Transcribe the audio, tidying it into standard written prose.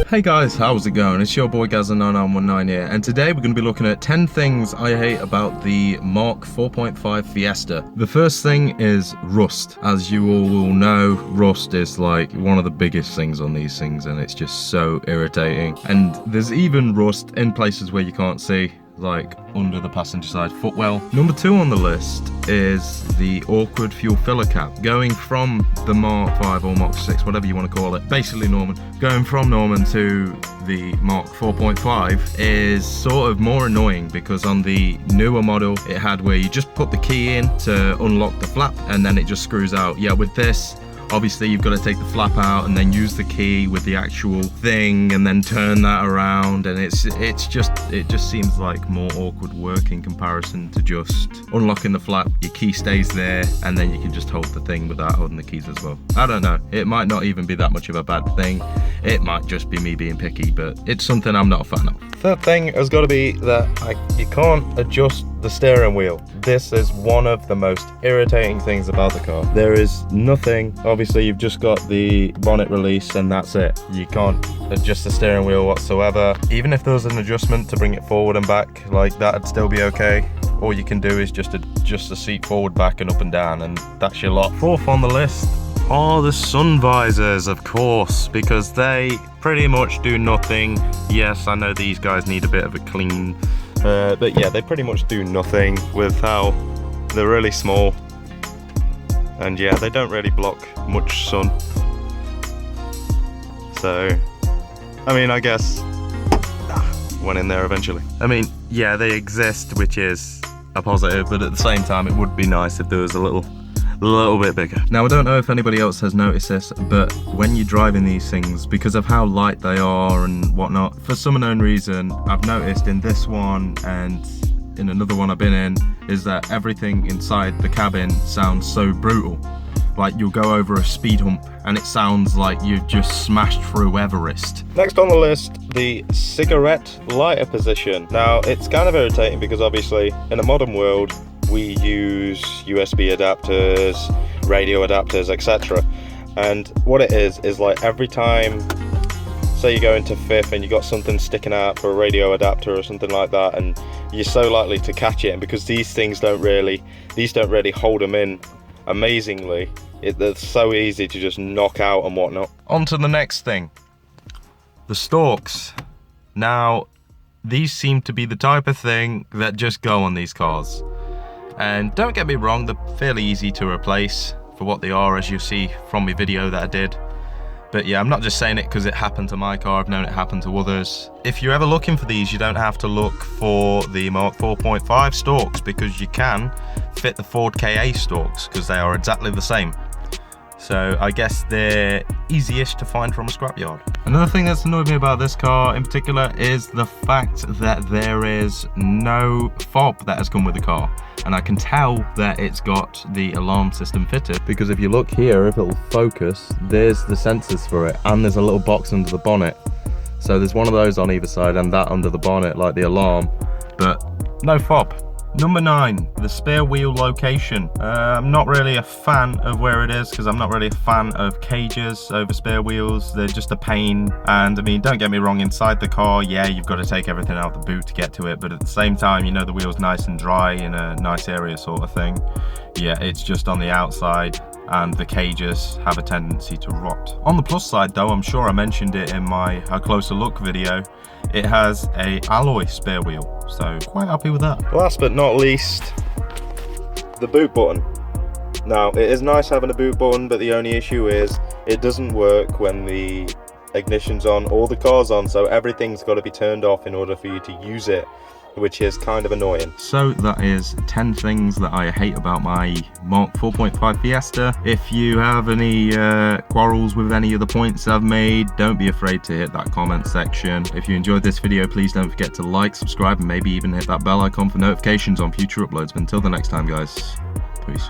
Hey guys, how's it going? It's your boy Gazza9919 here, and today we're going to be looking at 10 things I hate about the Mark 4.5 Fiesta. The first thing is rust. As you all will know, rust is like one of the biggest things on these things, and it's just so irritating. And there's even rust in places where you can't see, like under the passenger side footwell. Number 2 on the list is the awkward fuel filler cap. Going from the Mark 5 or Mark 6, whatever you want to call it, basically Norman, going from Norman to the Mark 4.5 is sort of more annoying, because on the newer model it had where you just put the key in to unlock the flap and then it just screws out. Yeah, with this, obviously you've got to take the flap out and then use the key with the actual thing and then turn that around, and it just seems like more awkward work in comparison to just unlocking the flap. Your key stays there and then you can just hold the thing without holding the keys as well. I don't know, it might not even be that much of a bad thing. It might just be me being picky, but it's something I'm not a fan of. Third thing has got to be that you can't adjust the steering wheel. This is one of the most irritating things about the car. There is nothing. Obviously you've just got the bonnet release and that's it. You can't adjust the steering wheel whatsoever. Even if there was an adjustment to bring it forward and back, like that'd still be okay. All you can do is just adjust the seat forward, back and up and down, and that's your lot. Fourth on the list are the sun visors, of course, because they pretty much do nothing. Yes, I know these guys need a bit of a clean, but yeah, they pretty much do nothing with how they're really small. And yeah, they don't really block much sun. So, I mean, I guess went in there eventually. I mean, yeah, they exist, which is a positive, but at the same time, it would be nice if there was a little bit bigger. Now, I don't know if anybody else has noticed this, but when you're driving these things, because of how light they are and whatnot, for some unknown reason, I've noticed in this one and in another one I've been in, is that everything inside the cabin sounds so brutal. Like you'll go over a speed hump and it sounds like you've just smashed through Everest. Next on the list, the cigarette lighter position. Now, it's kind of irritating because obviously in a modern world, we use USB adapters, radio adapters, etc. And what it is like every time, say you go into fifth and you got something sticking out for a radio adapter or something like that, and you're so likely to catch it, and because these don't really hold them in amazingly, they're so easy to just knock out and whatnot. On to the next thing, the stalks. Now, these seem to be the type of thing that just go on these cars. And don't get me wrong, they're fairly easy to replace for what they are, as you see from my video that I did. But yeah, I'm not just saying it because it happened to my car, I've known it happen to others. If you're ever looking for these, you don't have to look for the Mark 4.5 stalks, because you can fit the Ford KA stalks, because they are exactly the same. So I guess they're easiest to find from a scrapyard. Another thing that's annoyed me about this car in particular is the fact that there is no fob that has come with the car. And I can tell that it's got the alarm system fitted, because if you look here, if it'll focus, there's the sensors for it, and there's a little box under the bonnet. So there's one of those on either side and that under the bonnet, like the alarm, but no fob. Number 9, the spare wheel location. I'm not really a fan of where it is, because I'm not really a fan of cages over spare wheels. They're just a pain. And I mean, don't get me wrong, inside the car, yeah, you've got to take everything out the boot to get to it, but at the same time, you know, the wheel's nice and dry in a nice area sort of thing. Yeah, it's just on the outside, and the cages have a tendency to rot. On the plus side though, I'm sure I mentioned it in my A Closer Look video, it has a alloy spare wheel, so quite happy with that. Last but not least, the boot button. Now, it is nice having a boot button, but the only issue is it doesn't work when the ignition's on or the car's on, so everything's got to be turned off in order for you to use it, which is kind of annoying. So that is 10 things that I hate about my Mark 4.5 Fiesta. If you have any quarrels with any of the points I've made, don't be afraid to hit that comment section. If you enjoyed this video, please don't forget to like, subscribe, and maybe even hit that bell icon for notifications on future uploads. But until the next time, guys, peace.